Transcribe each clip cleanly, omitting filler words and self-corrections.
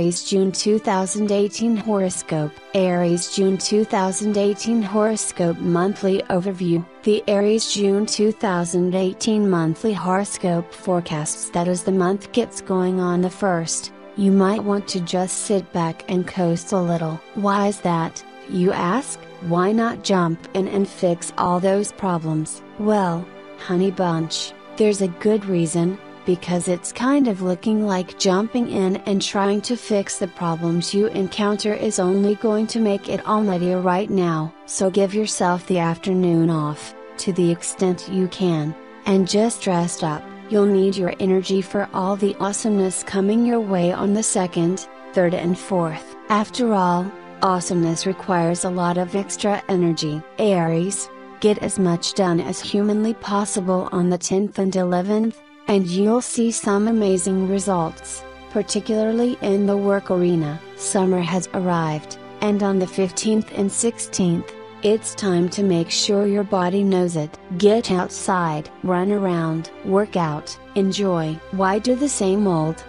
Aries June 2018 Horoscope. Aries June 2018 Horoscope Monthly Overview. The Aries June 2018 Monthly Horoscope forecasts that as the month gets going on the 1st, you might want to just sit back and coast a little. Why is that, you ask? Why not jump in and fix all those problems? Well, honey bunch, there's a good reason. Because it's kind of looking like jumping in and trying to fix the problems you encounter is only going to make it all nuttier right now. So give yourself the afternoon off, to the extent you can, and just rest up. You'll need your energy for all the awesomeness coming your way on the 2nd, 3rd and 4th. After all, awesomeness requires a lot of extra energy. Aries, get as much done as humanly possible on the 10th and 11th. And you'll see some amazing results, particularly in the work arena. Summer has arrived, and on the 15th and 16th, it's time to make sure your body knows it. Get outside, run around, work out, enjoy. Why do the same old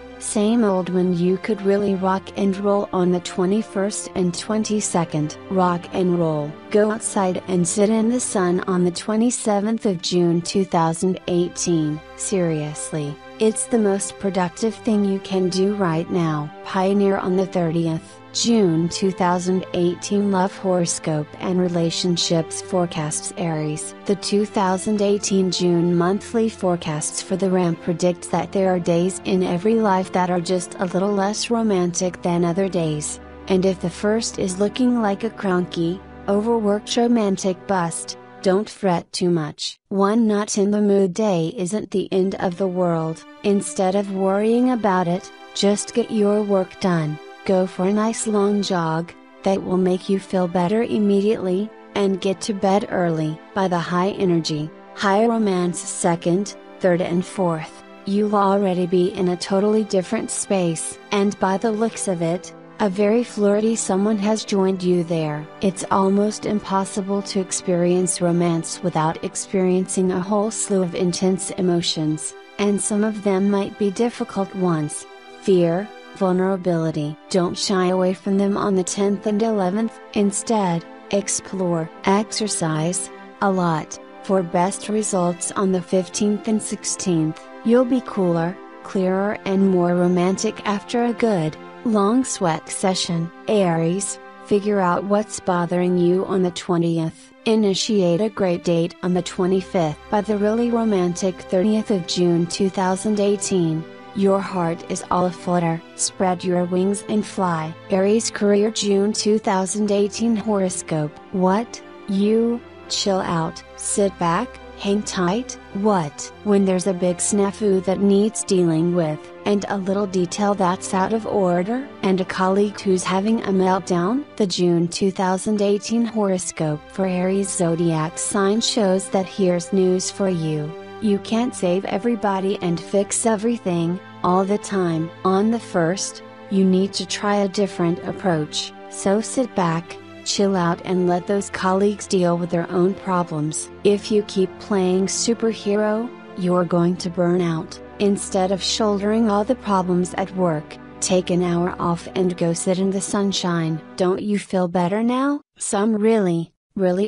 when you could really rock and roll on the 21st and 22nd? Rock and roll. Go outside and sit in the sun on the 27th of June 2018. Seriously, it's the most productive thing you can do right now. Pioneer on the 30th. June 2018 Love Horoscope and Relationships Forecasts. Aries. The 2018 June monthly forecasts for the Ram predict that there are days in every life that are just a little less romantic than other days, and if the first is looking like a cranky, overworked romantic bust, don't fret too much. One not in the mood day isn't the end of the world. Instead of worrying about it, just get your work done. Go for a nice long jog, that will make you feel better immediately, and get to bed early. By the high energy, high romance 2nd, 3rd and 4th, you'll already be in a totally different space. And by the looks of it, a very flirty someone has joined you there. It's almost impossible to experience romance without experiencing a whole slew of intense emotions, and some of them might be difficult ones. Fear, vulnerability. Don't shy away from them on the 10th and 11th. Instead, explore. Exercise a lot for best results on the 15th and 16th. You'll be cooler, clearer and more romantic after a good, long sweat session. Aries, figure out what's bothering you on the 20th. Initiate a great date on the 25th. By the really romantic 30th of June 2018. Your heart is all aflutter. Spread your wings and fly. Aries Career June 2018 Horoscope. What? You? Chill out. Sit back, hang tight? What? When there's a big snafu that needs dealing with, and a little detail that's out of order, and a colleague who's having a meltdown? The June 2018 Horoscope for Aries zodiac sign shows that here's news for you. You can't save everybody and fix everything, all the time. On the 1st, you need to try a different approach. So sit back, chill out and let those colleagues deal with their own problems. If you keep playing superhero, you're going to burn out. Instead of shouldering all the problems at work, take an hour off and go sit in the sunshine. Don't you feel better now? Some really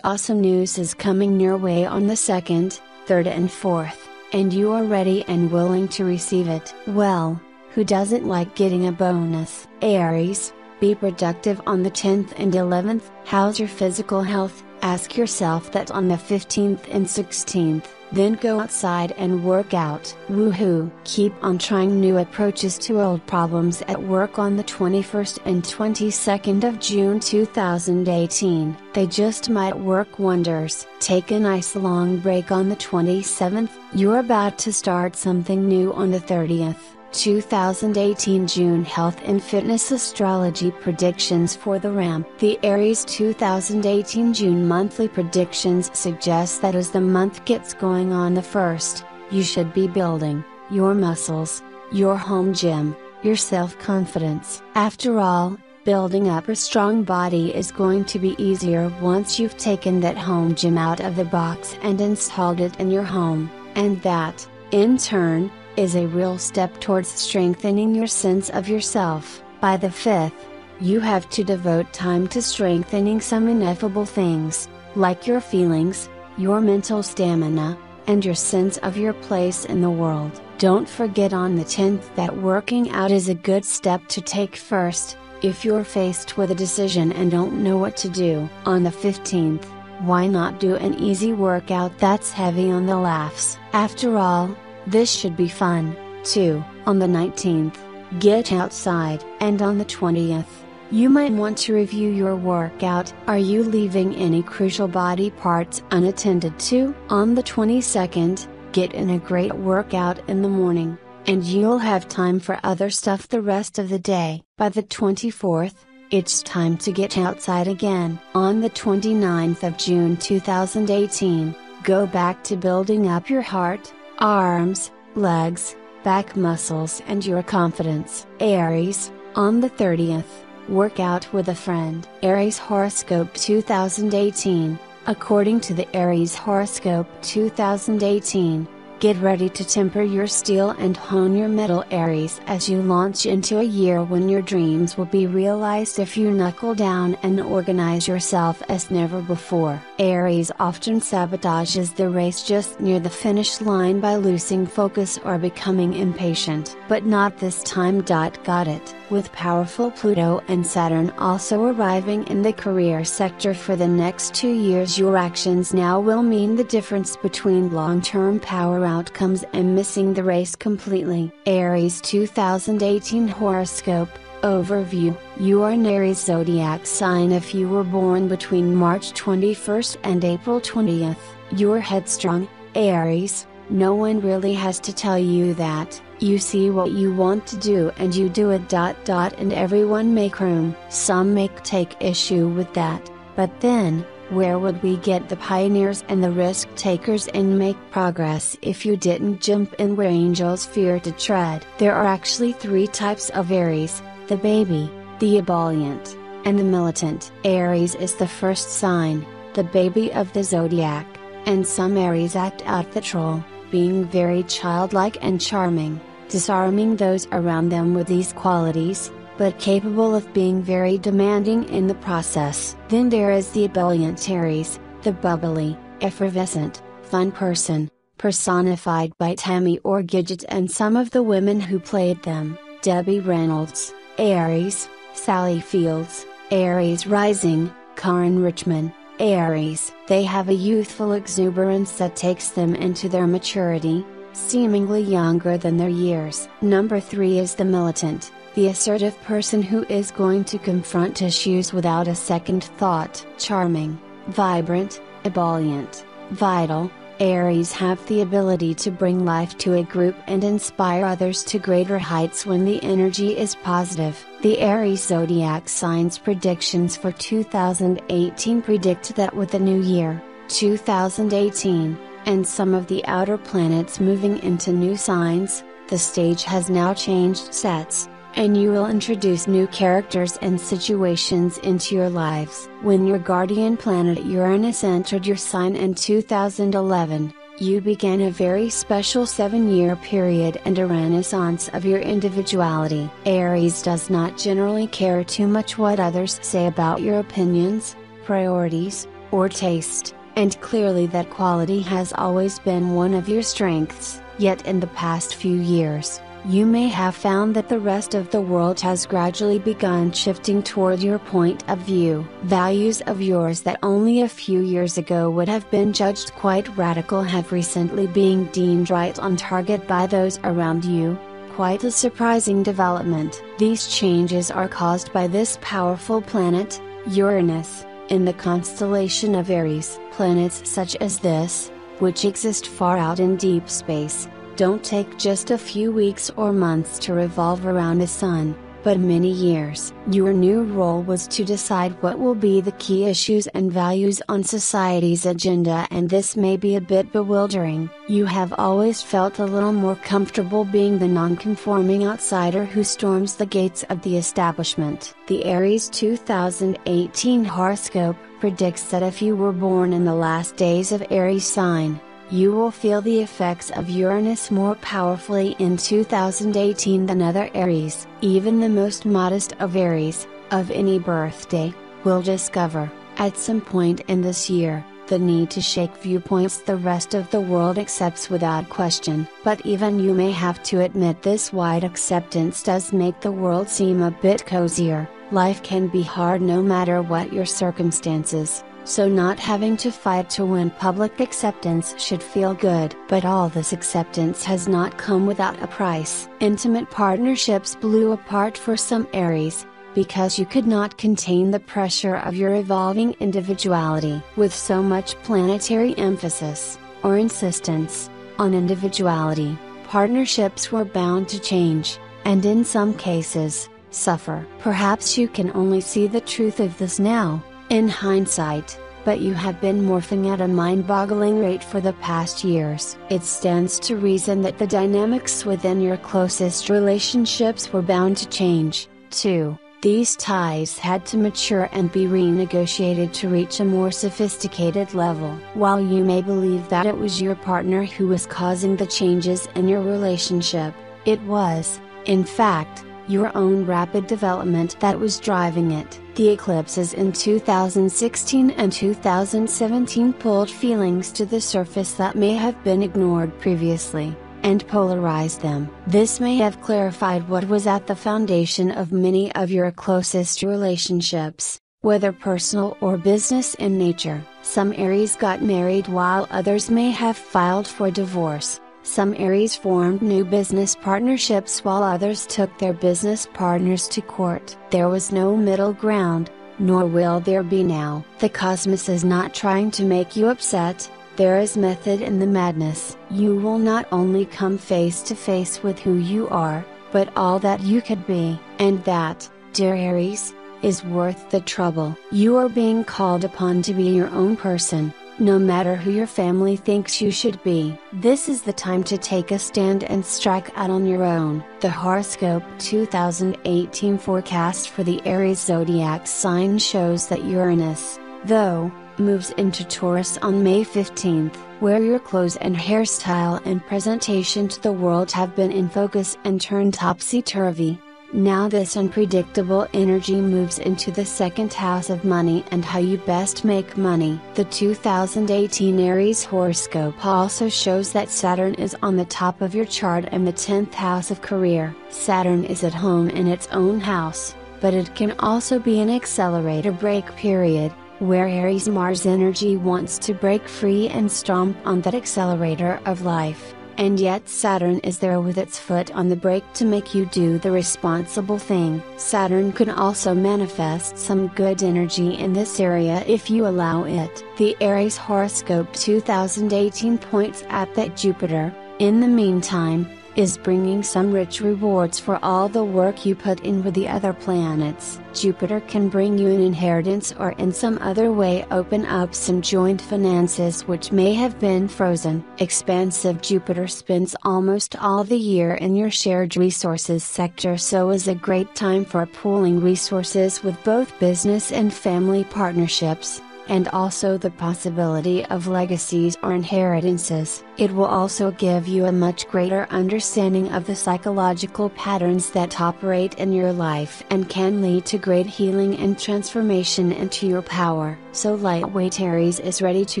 awesome news is coming your way on the 2nd, 3rd and 4th, and you are ready and willing to receive it. Well, who doesn't like getting a bonus? Aries, be productive on the 10th and 11th. How's your physical health? Ask yourself that on the 15th and 16th, then go outside and work out. Woohoo! Keep on trying new approaches to old problems at work on the 21st and 22nd of June 2018. They just might work wonders. Take a nice long break on the 27th. You're about to start something new on the 30th. 2018 June Health and Fitness Astrology Predictions for the Ram. The Aries 2018 June monthly predictions suggest that as the month gets going on the 1st, you should be building your muscles, your home gym, your self-confidence. After all, building up a strong body is going to be easier once you've taken that home gym out of the box and installed it in your home, and that, in turn, is a real step towards strengthening your sense of yourself. By the 5th, you have to devote time to strengthening some ineffable things, like your feelings, your mental stamina, and your sense of your place in the world. Don't forget on the 10th that working out is a good step to take first, if you're faced with a decision and don't know what to do. On the 15th, why not do an easy workout that's heavy on the laughs? After all, this should be fun, too. On the 19th, get outside. And on the 20th, you might want to review your workout. Are you leaving any crucial body parts unattended to? On the 22nd, get in a great workout in the morning, and you'll have time for other stuff the rest of the day. By the 24th, it's time to get outside again. On the 29th of June 2018, go back to building up your heart, arms, legs, back muscles and your confidence. Aries, on the 30th, work out with a friend. Aries Horoscope 2018. According to the Aries Horoscope 2018, get ready to temper your steel and hone your metal, Aries, as you launch into a year when your dreams will be realized if you knuckle down and organize yourself as never before. Aries often sabotages the race just near the finish line by losing focus or becoming impatient. But not this time. Got it. With powerful Pluto and Saturn also arriving in the career sector for the next 2 years, your actions now will mean the difference between long-term power outcomes and missing the race completely. Aries 2018 Horoscope Overview. You are an Aries zodiac sign if you were born between March 21st and April 20th. You're headstrong, Aries. No one really has to tell you that. You see what you want to do and you do it. And everyone make room. Some may take issue with that, but then, where would we get the pioneers and the risk takers and make progress if you didn't jump in where angels fear to tread? There are actually 3 types of Aries: the baby, the ebullient, and the militant. Aries is the first sign, the baby of the zodiac, and some Aries act out the troll, being very childlike and charming, disarming those around them with these qualities, but capable of being very demanding in the process. Then there is the ebullient Aries, the bubbly, effervescent, fun person, personified by Tammy or Gidget and some of the women who played them: Debbie Reynolds, Aries; Sally Fields, Aries rising; Karen Richman, Aries. They have a youthful exuberance that takes them into their maturity, seemingly younger than their years. Number 3 is the militant, the assertive person who is going to confront issues without a second thought. Charming, vibrant, ebullient, vital, Aries have the ability to bring life to a group and inspire others to greater heights when the energy is positive. The Aries zodiac signs predictions for 2018 predict that with the new year, 2018, and some of the outer planets moving into new signs, the stage has now changed sets, and you will introduce new characters and situations into your lives. When your guardian planet Uranus entered your sign in 2011, you began a very special 7-year period and a renaissance of your individuality. Aries does not generally care too much what others say about your opinions, priorities, or taste, and clearly that quality has always been one of your strengths. Yet in the past few years, you may have found that the rest of the world has gradually begun shifting toward your point of view. Values of yours that only a few years ago would have been judged quite radical have recently been deemed right on target by those around you. Quite a surprising development. These changes are caused by this powerful planet, Uranus, in the constellation of Aries. Planets such as this, which exist far out in deep space, don't take just a few weeks or months to revolve around the sun, but many years. Your new role was to decide what will be the key issues and values on society's agenda, and this may be a bit bewildering. You have always felt a little more comfortable being the non-conforming outsider who storms the gates of the establishment. The Aries 2018 horoscope predicts that if you were born in the last days of Aries sign, You will feel the effects of Uranus more powerfully in 2018 than other Aries. Even the most modest of Aries, of any birthday, will discover, at some point in this year, the need to shake viewpoints the rest of the world accepts without question. But even you may have to admit this wide acceptance does make the world seem a bit cozier. Life can be hard no matter what your circumstances, so not having to fight to win public acceptance should feel good. But all this acceptance has not come without a price. Intimate partnerships blew apart for some Aries, because you could not contain the pressure of your evolving individuality. With so much planetary emphasis, or insistence, on individuality, partnerships were bound to change, and in some cases, suffer. Perhaps you can only see the truth of this now, in hindsight, but you have been morphing at a mind-boggling rate for the past years. It stands to reason that the dynamics within your closest relationships were bound to change, too. These ties had to mature and be renegotiated to reach a more sophisticated level. While you may believe that it was your partner who was causing the changes in your relationship, it was, in fact, your own rapid development that was driving it. The eclipses in 2016 and 2017 pulled feelings to the surface that may have been ignored previously, and polarized them. This may have clarified what was at the foundation of many of your closest relationships, whether personal or business in nature. Some Aries got married while others may have filed for divorce. Some Aries formed new business partnerships while others took their business partners to court. There was no middle ground, nor will there be now. The cosmos is not trying to make you upset. There is method in the madness. You will not only come face to face with who you are, but all that you could be. And that, dear Aries, is worth the trouble. You are being called upon to be your own person, no matter who your family thinks you should be. This is the time to take a stand and strike out on your own. The Horoscope 2018 forecast for the Aries zodiac sign shows that Uranus, though, moves into Taurus on May 15th, where your clothes and hairstyle and presentation to the world have been in focus and turned topsy-turvy. Now this unpredictable energy moves into the second house of money and how you best make money. The 2018 Aries horoscope also shows that Saturn is on the top of your chart and the 10th house of career. Saturn is at home in its own house, but it can also be an accelerator break period, where Aries Mars energy wants to break free and stomp on that accelerator of life, and yet Saturn is there with its foot on the brake to make you do the responsible thing. Saturn could also manifest some good energy in this area if you allow it. The Aries horoscope 2018 points at that Jupiter, in the meantime, is bringing some rich rewards for all the work you put in with the other planets. Jupiter can bring you an inheritance or in some other way open up some joint finances which may have been frozen. Expansive Jupiter spends almost all the year in your shared resources sector, so is a great time for pooling resources with both business and family partnerships, and also the possibility of legacies or inheritances. It will also give you a much greater understanding of the psychological patterns that operate in your life and can lead to great healing and transformation into your power. So lightweight Aries is ready to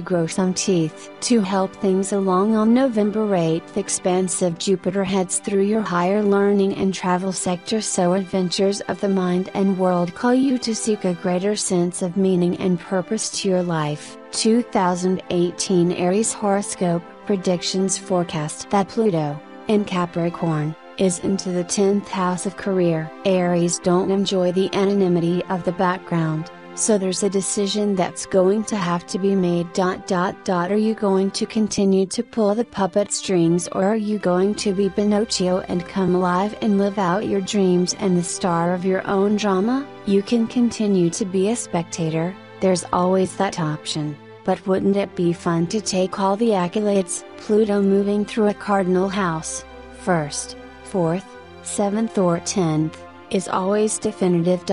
grow some teeth. To help things along on November 8th, expansive Jupiter heads through your higher learning and travel sector, so adventures of the mind and world call you to seek a greater sense of meaning and purpose to your life. 2018 Aries horoscope predictions forecast that Pluto, in Capricorn, is into the 10th house of career. Aries don't enjoy the anonymity of the background, so there's a decision that's going to have to be made. Are you going to continue to pull the puppet strings, or are you going to be Pinocchio and come alive and live out your dreams and the star of your own drama? You can continue to be a spectator, there's always that option. But wouldn't it be fun to take all the accolades? Pluto moving through a cardinal house, 1st, 4th, 7th or 10th, is always definitive.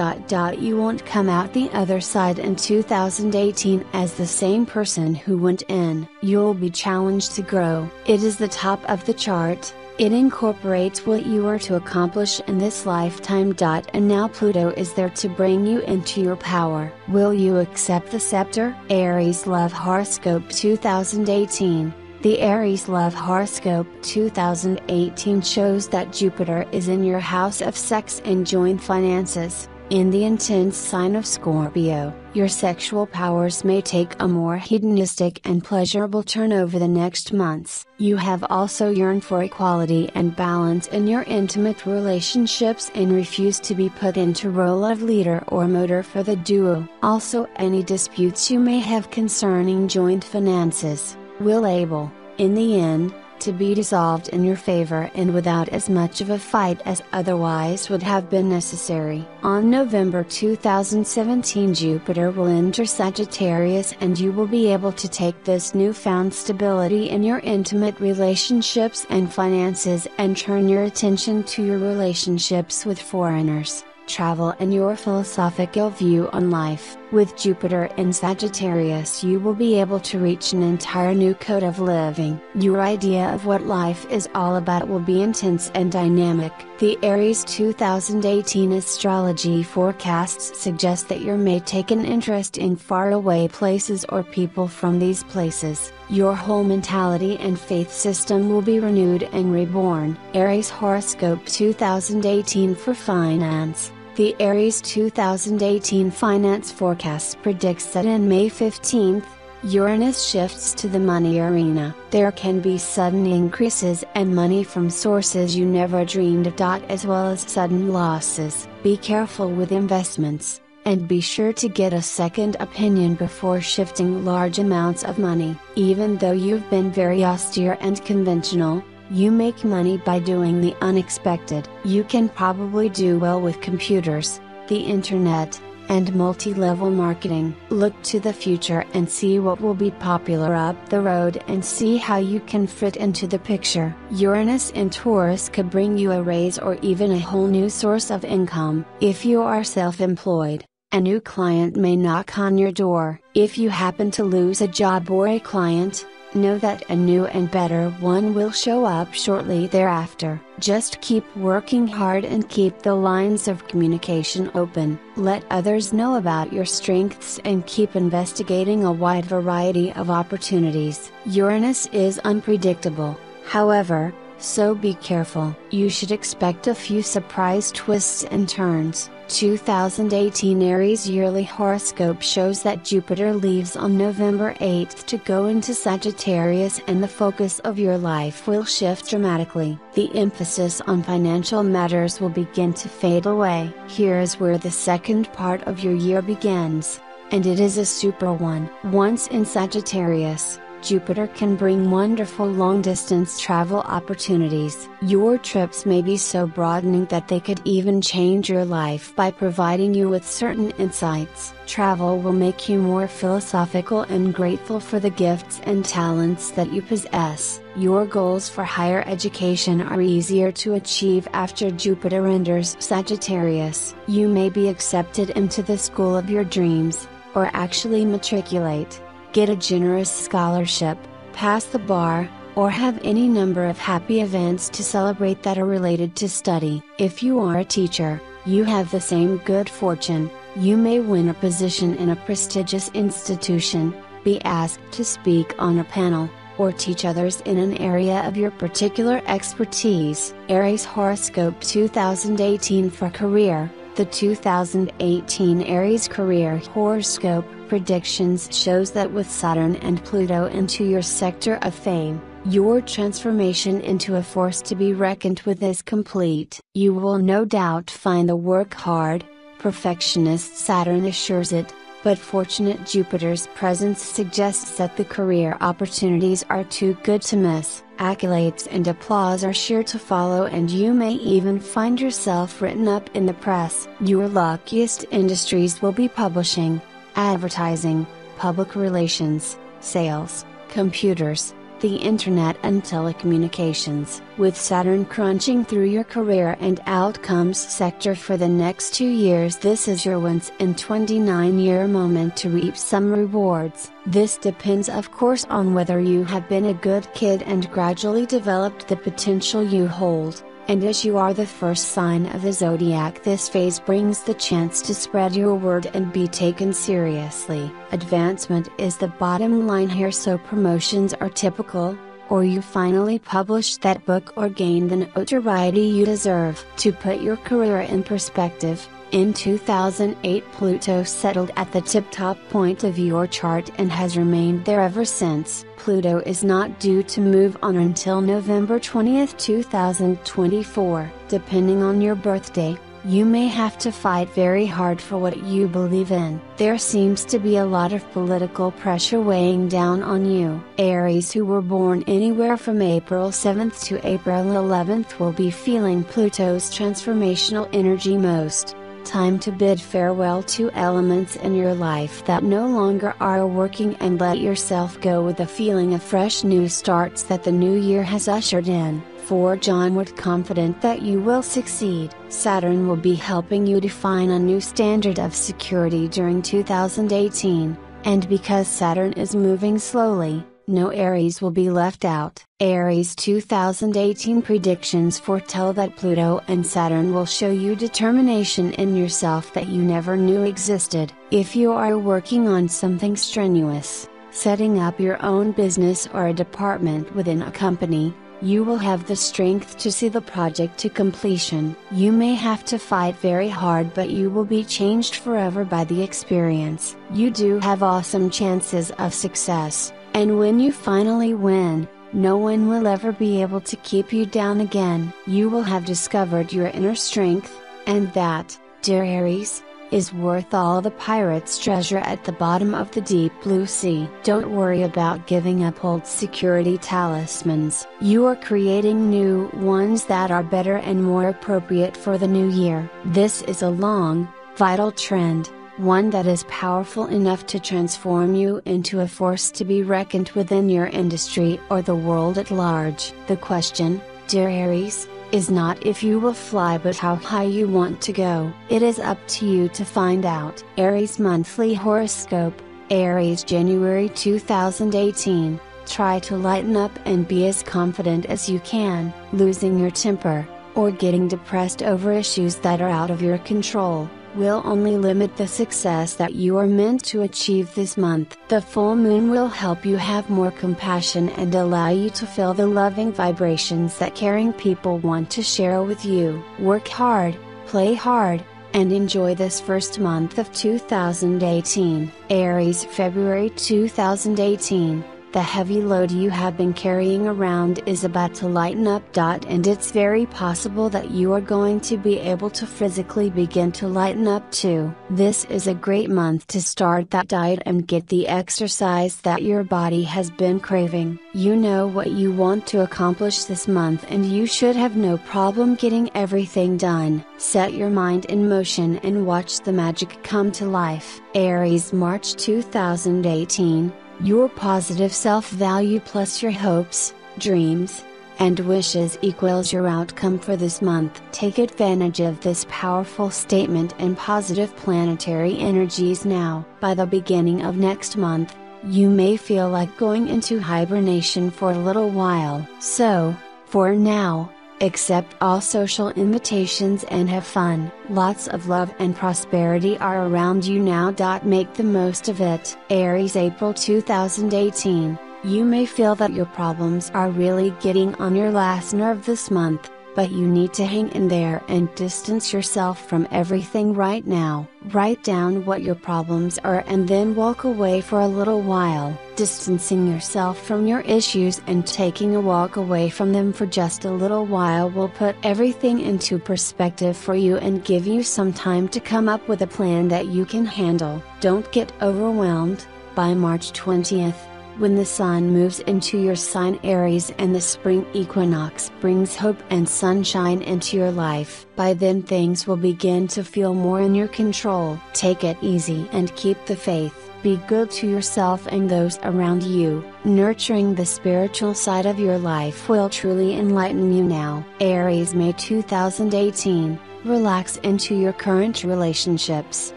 You won't come out the other side in 2018 as the same person who went in. You'll be challenged to grow. It is the top of the chart. It incorporates what you are to accomplish in this lifetime. And now Pluto is there to bring you into your power. Will you accept the scepter? Aries Love Horoscope 2018. The Aries Love Horoscope 2018 shows that Jupiter is in your house of sex and joint finances. In the intense sign of Scorpio, your sexual powers may take a more hedonistic and pleasurable turn over the next months. You have also yearned for equality and balance in your intimate relationships and refuse to be put into role of leader or motor for the duo. Also, any disputes you may have concerning joint finances will able, in the end, to be resolved in your favor and without as much of a fight as otherwise would have been necessary. On November 2017, Jupiter will enter Sagittarius and you will be able to take this newfound stability in your intimate relationships and finances and turn your attention to your relationships with foreigners, travel and your philosophical view on life. With Jupiter in Sagittarius, you will be able to reach an entire new code of living. Your idea of what life is all about will be intense and dynamic. The Aries 2018 astrology forecasts suggest that you may take an interest in faraway places or people from these places. Your whole mentality and faith system will be renewed and reborn. Aries Horoscope 2018 for finance. The Aries 2018 finance forecast predicts that in May 15th, Uranus shifts to the money arena. There can be sudden increases and money from sources you never dreamed of. As well as sudden losses. Be careful with investments, and be sure to get a second opinion before shifting large amounts of money. Even though you've been very austere and conventional, you make money by doing the unexpected. You can probably do well with computers, the internet, and multi-level marketing. Look to the future and see what will be popular up the road and see how you can fit into the picture. Uranus in Taurus could bring you a raise or even a whole new source of income. If you are self-employed, a new client may knock on your door. If you happen to lose a job or a client, know that a new and better one will show up shortly thereafter. Just keep working hard and keep the lines of communication open. Let others know about your strengths and keep investigating a wide variety of opportunities. Uranus is unpredictable, however, so be careful. You should expect a few surprise twists and turns. 2018 Aries yearly horoscope shows that Jupiter leaves on November 8th to go into Sagittarius and the focus of your life will shift dramatically. The emphasis on financial matters will begin to fade away. Here is where the second part of your year begins, and it is a super one. Once in Sagittarius, Jupiter can bring wonderful long-distance travel opportunities. Your trips may be so broadening that they could even change your life by providing you with certain insights. Travel will make you more philosophical and grateful for the gifts and talents that you possess. Your goals for higher education are easier to achieve after Jupiter enters Sagittarius. You may be accepted into the school of your dreams, or actually matriculate, get a generous scholarship, pass the bar, or have any number of happy events to celebrate that are related to study. If you are a teacher, you have the same good fortune. You may win a position in a prestigious institution, be asked to speak on a panel, or teach others in an area of your particular expertise. Aries Horoscope 2018 for career. The 2018 Aries career horoscope predictions shows that with Saturn and Pluto into your sector of fame, your transformation into a force to be reckoned with is complete. You will no doubt find the work hard, perfectionist Saturn assures it, but fortunate Jupiter's presence suggests that the career opportunities are too good to miss. Accolades and applause are sure to follow, and you may even find yourself written up in the press. Your luckiest industries will be publishing, advertising, public relations, sales, computers, the internet and telecommunications. With Saturn crunching through your career and outcomes sector for the next 2 years, this is your once in 29-year moment to reap some rewards. This depends of course on whether you have been a good kid and gradually developed the potential you hold. And as you are the first sign of the zodiac, this phase brings the chance to spread your word and be taken seriously. Advancement is the bottom line here, so promotions are typical, or you finally published that book or gained the notoriety you deserve. To put your career in perspective, in 2008 Pluto settled at the tip-top point of your chart and has remained there ever since. Pluto is not due to move on until November 20, 2024. Depending on your birthday, you may have to fight very hard for what you believe in. There seems to be a lot of political pressure weighing down on you. Aries who were born anywhere from April 7th to April 11th will be feeling Pluto's transformational energy most. Time to bid farewell to elements in your life that no longer are working and let yourself go with a feeling of fresh new starts that the new year has ushered in. Forge onward confident that you will succeed. Saturn will be helping you define a new standard of security during 2018, and because Saturn is moving slowly, no Aries will be left out. Aries 2018 predictions foretell that Pluto and Saturn will show you determination in yourself that you never knew existed. If you are working on something strenuous, setting up your own business or a department within a company, you will have the strength to see the project to completion. You may have to fight very hard, but you will be changed forever by the experience. You do have awesome chances of success. And when you finally win, no one will ever be able to keep you down again. You will have discovered your inner strength, and that, dear Aries, is worth all the pirate's treasure at the bottom of the deep blue sea. Don't worry about giving up old security talismans. You are creating new ones that are better and more appropriate for the new year. This is a long, vital trend. One that is powerful enough to transform you into a force to be reckoned within your industry or the world at large. The question, dear Aries, is not if you will fly but how high you want to go. It is up to you to find out. Aries Monthly Horoscope, Aries January 2018. Try to lighten up and be as confident as you can. Losing your temper, or getting depressed over issues that are out of your control, will only limit the success that you are meant to achieve this month. The full moon will help you have more compassion and allow you to feel the loving vibrations that caring people want to share with you. Work hard, play hard, and enjoy this first month of 2018. Aries February 2018. The heavy load you have been carrying around is about to lighten up. And it's very possible that you are going to be able to physically begin to lighten up too. This is a great month to start that diet and get the exercise that your body has been craving. You know what you want to accomplish this month and you should have no problem getting everything done. Set your mind in motion and watch the magic come to life. Aries March 2018. Your positive self-value plus your hopes, dreams, and wishes equals your outcome for this month. Take advantage of this powerful statement and positive planetary energies now. By the beginning of next month, you may feel like going into hibernation for a little while. So, for now, accept all social invitations and have fun. Lots of love and prosperity are around you now. Make the most of it. Aries April 2018. You may feel that your problems are really getting on your last nerve this month, but you need to hang in there and distance yourself from everything right now. Write down what your problems are and then walk away for a little while. Distancing yourself from your issues and taking a walk away from them for just a little while will put everything into perspective for you and give you some time to come up with a plan that you can handle. Don't get overwhelmed. By March 20th, when the sun moves into your sign Aries and the spring equinox brings hope and sunshine into your life. By then things will begin to feel more in your control. Take it easy and keep the faith. Be good to yourself and those around you. Nurturing the spiritual side of your life will truly enlighten you now. Aries, May 2018. Relax into your current relationships.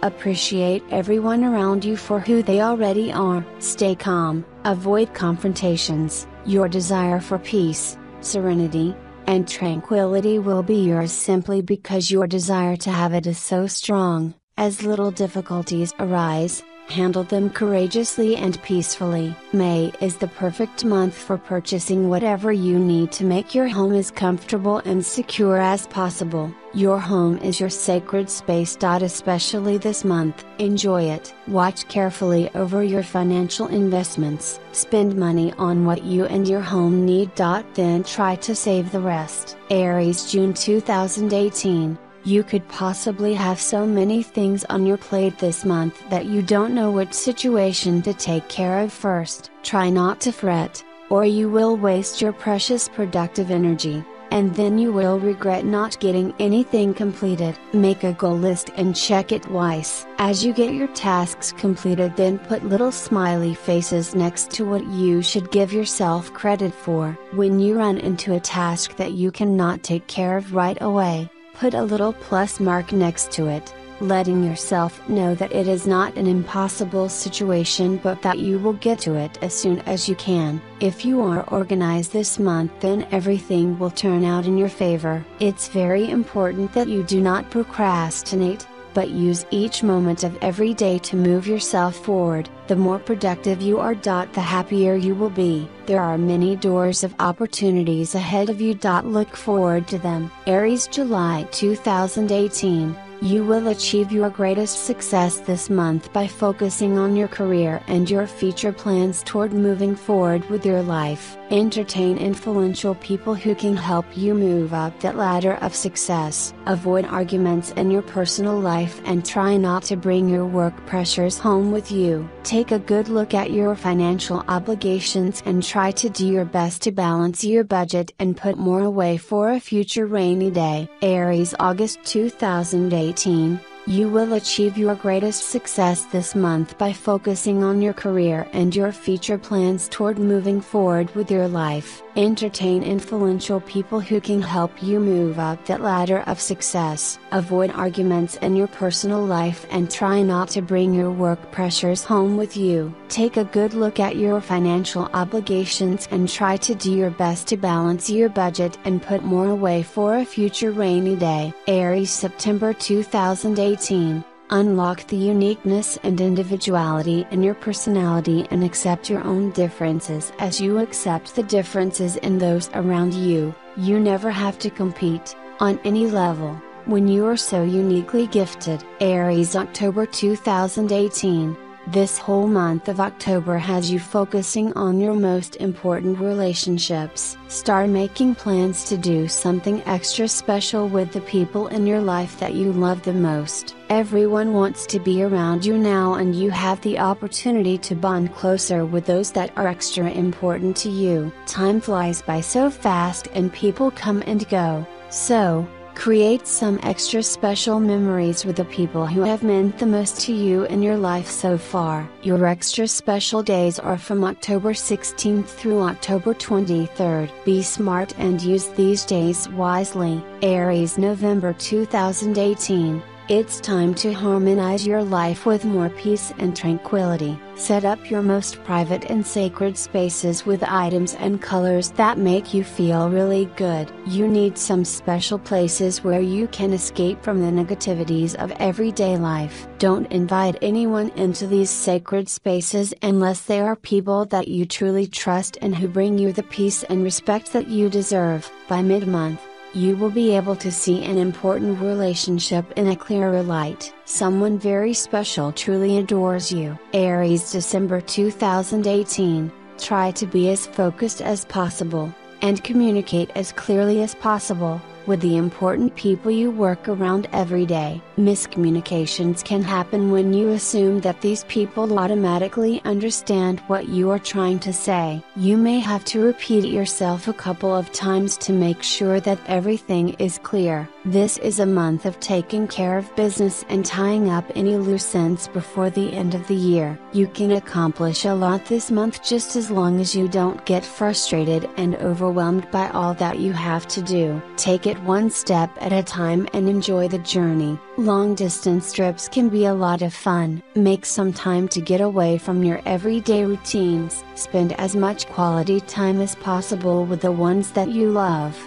Appreciate everyone around you for who they already are. Stay calm, avoid confrontations. Your desire for peace, serenity, and tranquility will be yours simply because your desire to have it is so strong. As little difficulties arise, handle them courageously and peacefully. May is the perfect month for purchasing whatever you need to make your home as comfortable and secure as possible. Your home is your sacred space. Especially this month, enjoy it. Watch carefully over your financial investments. Spend money on what you and your home need. Then try to save the rest. Aries, June 2018. You could possibly have so many things on your plate this month that you don't know which situation to take care of first. Try not to fret, or you will waste your precious productive energy, and then you will regret not getting anything completed. Make a goal list and check it twice. As you get your tasks completed, then put little smiley faces next to what you should give yourself credit for. When you run into a task that you cannot take care of right away, put a little plus mark next to it, letting yourself know that it is not an impossible situation but that you will get to it as soon as you can. If you are organized this month, then everything will turn out in your favor. It's very important that you do not procrastinate, but use each moment of every day to move yourself forward. The more productive you are, the happier you will be. There are many doors of opportunities ahead of you. Look forward to them. Aries, July 2018. You will achieve your greatest success this month by focusing on your career and your future plans toward moving forward with your life. Entertain influential people who can help you move up that ladder of success. Avoid arguments in your personal life and try not to bring your work pressures home with you. Take a good look at your financial obligations and try to do your best to balance your budget and put more away for a future rainy day. Aries, August 2018. You will achieve your greatest success this month by focusing on your career and your future plans toward moving forward with your life. Entertain influential people who can help you move up that ladder of success. Avoid arguments in your personal life and try not to bring your work pressures home with you. Take a good look at your financial obligations and try to do your best to balance your budget and put more away for a future rainy day. Aries, September 2018. Unlock the uniqueness and individuality in your personality and accept your own differences as you accept the differences in those around you. You never have to compete, on any level, when you are so uniquely gifted. Aries, October 2018. This whole month of October has you focusing on your most important relationships. Start making plans to do something extra special with the people in your life that you love the most. Everyone wants to be around you now, and you have the opportunity to bond closer with those that are extra important to you. Time flies by so fast and people come and go. So, create some extra special memories with the people who have meant the most to you in your life so far. Your extra special days are from October 16th through October 23rd. Be smart and use these days wisely. Aries, November 2018. It's time to harmonize your life with more peace and tranquility. Set up your most private and sacred spaces with items and colors that make you feel really good. You need some special places where you can escape from the negativities of everyday life. Don't invite anyone into these sacred spaces unless they are people that you truly trust and who bring you the peace and respect that you deserve. By mid-month, you will be able to see an important relationship in a clearer light. Someone very special truly adores you. Aries, December 2018. Try to be as focused as possible, and communicate as clearly as possible, with the important people you work around every day. Miscommunications can happen when you assume that these people automatically understand what you are trying to say. You may have to repeat it yourself a couple of times to make sure that everything is clear. This is a month of taking care of business and tying up any loose ends before the end of the year. You can accomplish a lot this month just as long as you don't get frustrated and overwhelmed by all that you have to do. Take it one step at a time and enjoy the journey. Long distance trips can be a lot of fun. Make some time to get away from your everyday routines. Spend as much quality time as possible with the ones that you love.